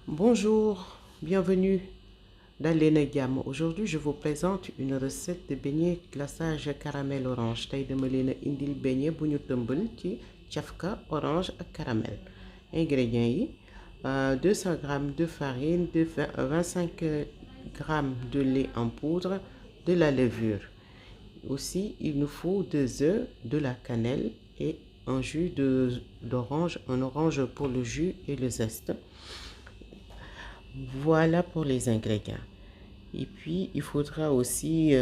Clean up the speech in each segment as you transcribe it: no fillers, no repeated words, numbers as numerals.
Bonjour, bienvenue dans l'Enegam. Aujourd'hui, je vous présente une recette de beignets glaçage caramel orange. Tay dama leen indil beignet bu ñu tëmbal ci cafka orange ak caramel. Ingrédients yi 200 g de farine, 25 g de lait en poudre, de la levure. Aussi, il nous faut 2 œufs, de la cannelle et un jus d'orange, un orange pour le jus et le zeste. Voilà pour les ingrédients. Et puis, il faudra aussi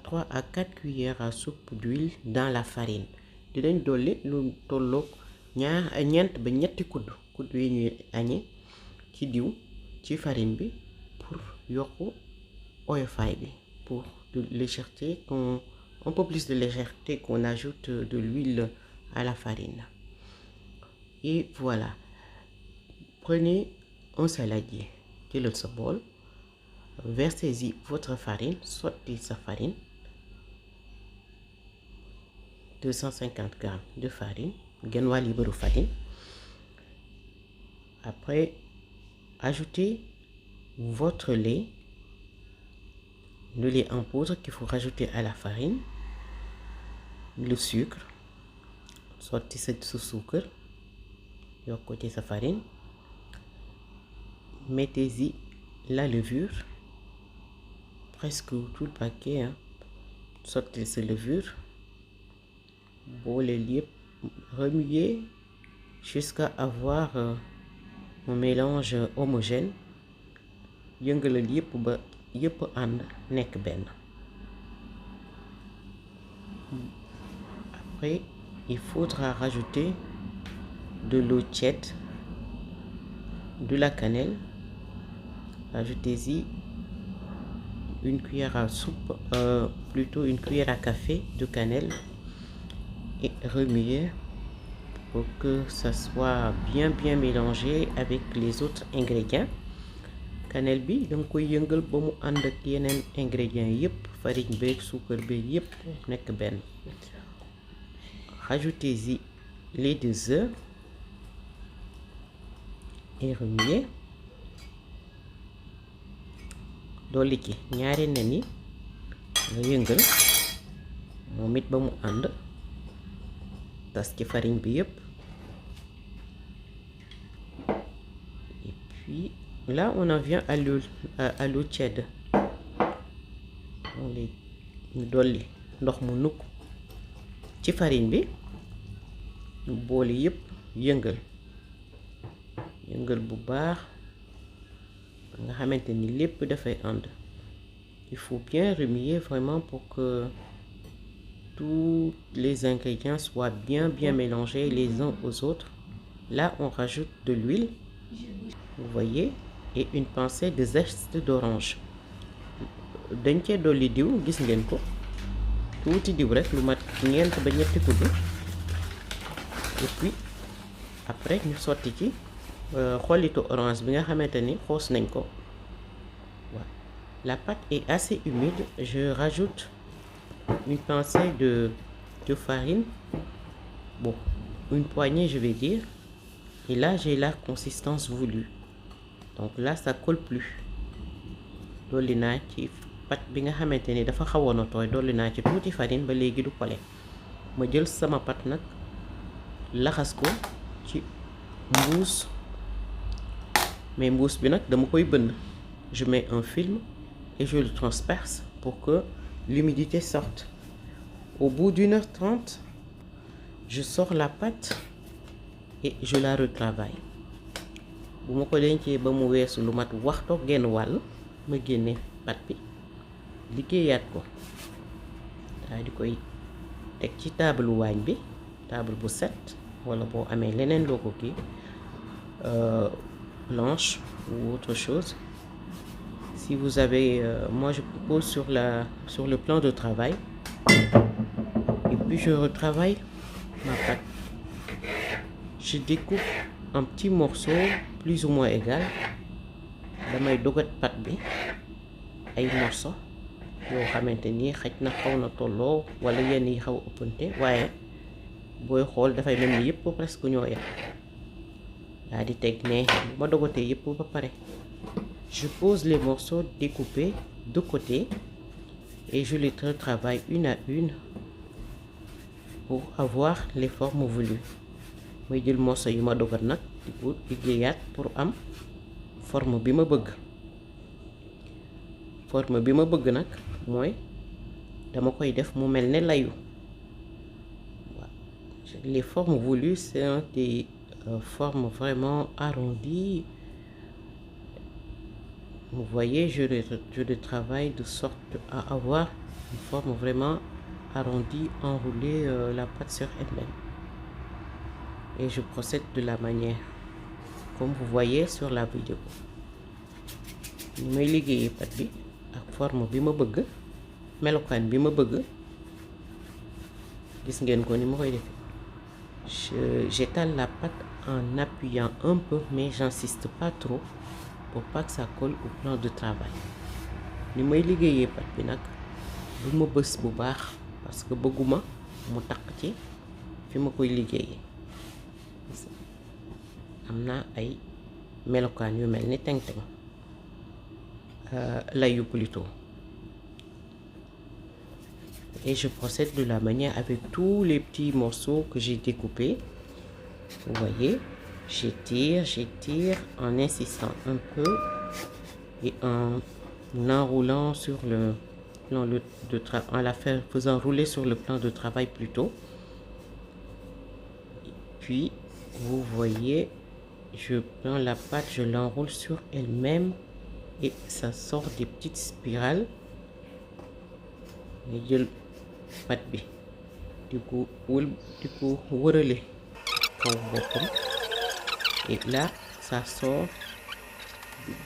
3 à 4 cuillères à soupe d'huile dans la farine. Dinañ dolli lu tolloog ñeent ba ñetti kudd yi ñuy añee ci diw ci farine bi pour yokku oyofaay bi, pour de légèreté, un peu plus de légèreté qu'on ajoute de l'huile à la farine. Et voilà. Prenez un saladier, jëlal sa bol, versez-y votre farine, sottez sa farine, 250 g de farine, genn wàll libre farine. Après, ajoutez votre lait, le lait en poudre qu'il faut rajouter à la farine, le sucre, sottez sa sucre, yokkati sa farine. Mettez-y la levure, presque tout le paquet, sortez cette levure, remuez jusqu'à avoir un mélange homogène. Yëngalal yépp ba yépp ànd nekk benn. Après, il faudra rajouter de l'eau tiède, de la cannelle. Ajoutez-y une cuillère à soupe, plutôt une cuillère à café de cannelle et remuez pour que ça soit bien mélangé avec les autres ingrédients. Cannelle bi danga koy yëngal ba mu ànd ak yeneen ingrédients yépp, farine beeg suukar beeg yépp nekk benn. Rajoutez-y les 2 œufs et remuez. Dolli ci ñaari nen yi nga yëngal moom it ba mu ànd tas ci farine bi yépp. Et puis là on en vient à l'eau tiède. ñu dolli ndox mu nukk ci farine bi, ñu boole yépp yëngal bu baax nga xamante ni lépp dafay ànd. Il faut bien remuer vraiment pour que tous les ingrédients soient bien mélangés les uns aux autres. Là on rajoute de l'huile, vous voyez, et une pincée de zeste d'orange. dañ cee dolli diw, gis ngeen ko, tuuti diw rek lu mat ñeent ba ñetti kudd. Et puis après ñu sotti ci xollitu orange bi nga xamante ni xoos nañ ko. Voilà. La pâte est assez humide, je rajoute une pincée de farine, bon, une poignée je vais dire, et là j'ai la consistance voulue. Donc là ça colle plus. Dolli naa ci pâte bi nga xamante ni dafa xawoon a tooy, dolli naa ci tuuti farine ba léegi du collé. Ma jël sama pâte nag laxas ko ci mbuus, mais mbuus bi nag dama koy bënn. Je mets un film et je le transperce pour que l'humidité sorte. Au bout d'1h30, je sors la pâte et je la retravaille. Bu ma ko dencee ba mu weesu lu mat waxtu genn wàll, ma génne pâte bi liggéeyaat ko, daal di koy teg ci table waañ bi, table bu set wala boo amee leneen loo ko kii blanche ou autre chose. Si vous avez, moi je propose sur le plan de travail, et puis je retravaille ma pâte. Je découpe en petits morceaux plus ou moins égaux. Damay dogat pâte bi ay morceaux yoo xamante ni xëj na xaw na tolloo wala yenn yi xaw a ëppante, waaye booy xool dafay mel ni yépp presque ñoo yem. daa di teg ne ma dogotee yëpp ba pare. Je pose les morceaux découpés de côté et je les retravaille une à une pour avoir les formes voulues. may jël morceau yu ma dogat nag di ko liggéeyaat pour am forme bi ma bëgg. Forme bi ma bëgg nag mooy dama koy def mu mel ne layu. Les formes voulues sont des formes vraiment arrondies. Vous voyez, je le travaille de sorte à avoir une forme vraiment arrondie, enrouler la pâte sur elle-même. Et je procède de la manière comme vous voyez sur la vidéo. ni may liggéeyee pâte bi ak forme bi ma bëgg, melokaan bi ma bëgg, gis ngeen ko ni ma koy defee. J'étale la pâte en appuyant un peu, mais j'insiste pas trop pour pas que ça colle au plan de travail. ni may liggéeyee pâte bi nag du ma bës bu baax parce que bëgguma mu takk ci fi ma koy liggéeyee. am na ay melokaan yu mel ni teng-teng layu plutôt. Et je procède de la manière avec tous les petits morceaux que j'ai découpés. Vous voyez, j'étire en insistant un peu et en enroulant sur le plan de travail, en la faisant rouler sur le plan de travail plutôt. Puis, vous voyez, je prends la pâte, je l'enroule sur elle-même et ça sort des petites spirales. nga jël pâte bi di ko wërale kaw boppam et là ça sort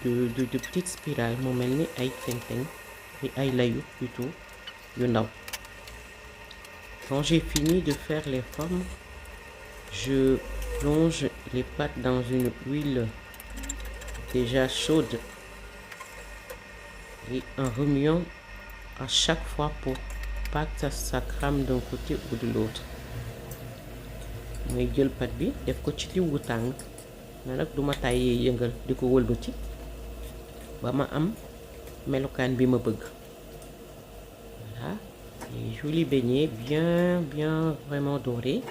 de petites spirales mu mel ni ay teng-teng ay layu plutôt yu ndaw. Quand j'ai fini de faire les formes, je plonge les pâtes dans une huile déjà chaude et en remuant à chaque fois pour pas que ça crame d'un côté ou de l'autre. may jël pâte bi def ko ci diw gu tàng mais nag duma tàyyee yëngal di ko wëlbati ba ma am melokaan bi ma bëgg. Voilà, des jolis beignets bien vraiment dorés.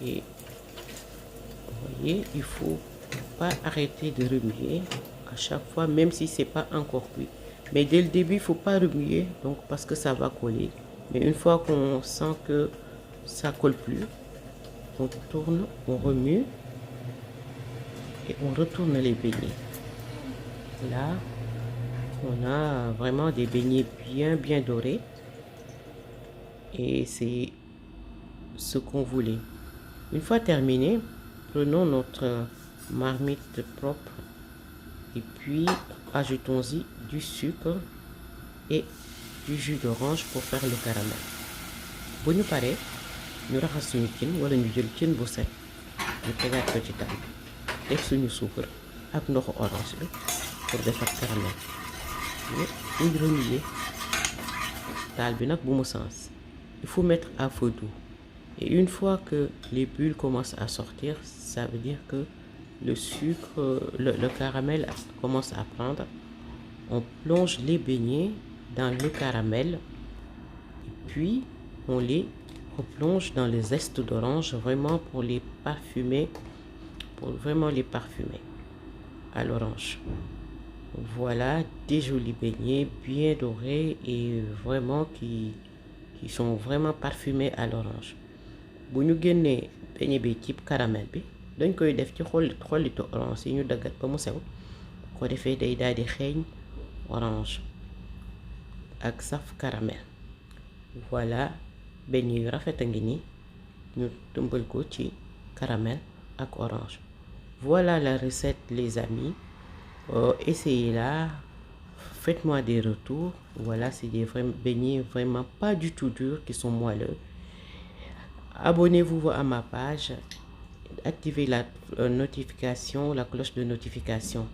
Et vous voyez, il faut pas arrêter de remuer à chaque fois, même si c'est pas encore cuit. Mais dès le début, il faut pas remuer, donc parce que ça va coller. Mais une fois qu'on sent que ça colle plus, on tourne, on remue et on retourne les beignets. Là, on a vraiment des beignets bien dorés et c'est ce qu'on voulait. Une fois terminé, prenons notre marmite propre et puis ajoutons-y du sucre et du jus d'orange pour faire le caramel. bu ñu paree ñu raxas suñu cin wala ñu jël cin bu set ñu tegaat ko ci taal bi def suñu suukar ak ndoxu orange bi pour defar caramel. ñu remuer taal bi nag bu mu sens. Il faut mettre à feu doux. Et une fois que les bulles commencent à sortir, ça veut dire que le sucre, le caramel commence à prendre. On plonge les beignets dans le caramel et puis on les replonge dans les zestes d'orange vraiment pour les parfumer, à l'orange. Voilà des jolis beignets bien dorés et vraiment qui sont vraiment parfumés à l'orange. bu ñu génnee beignet bi ci caramel bi dañ koy def ci xollitu orange yi ñu daggat ba mu sew ko defee day daal di xeeñ orange ak saf caramel. Voilà beignet yu rafet a ngi nii ñu tëmbal ko ci caramel ak orange. Voilà la recette les amis. Essayez-la, faites-moi des retours. Voilà, c'est des beignets vraiment pas du tout durs qui sont moelleux. Abonnez-vous à ma page, activez la notification, la cloche de notification.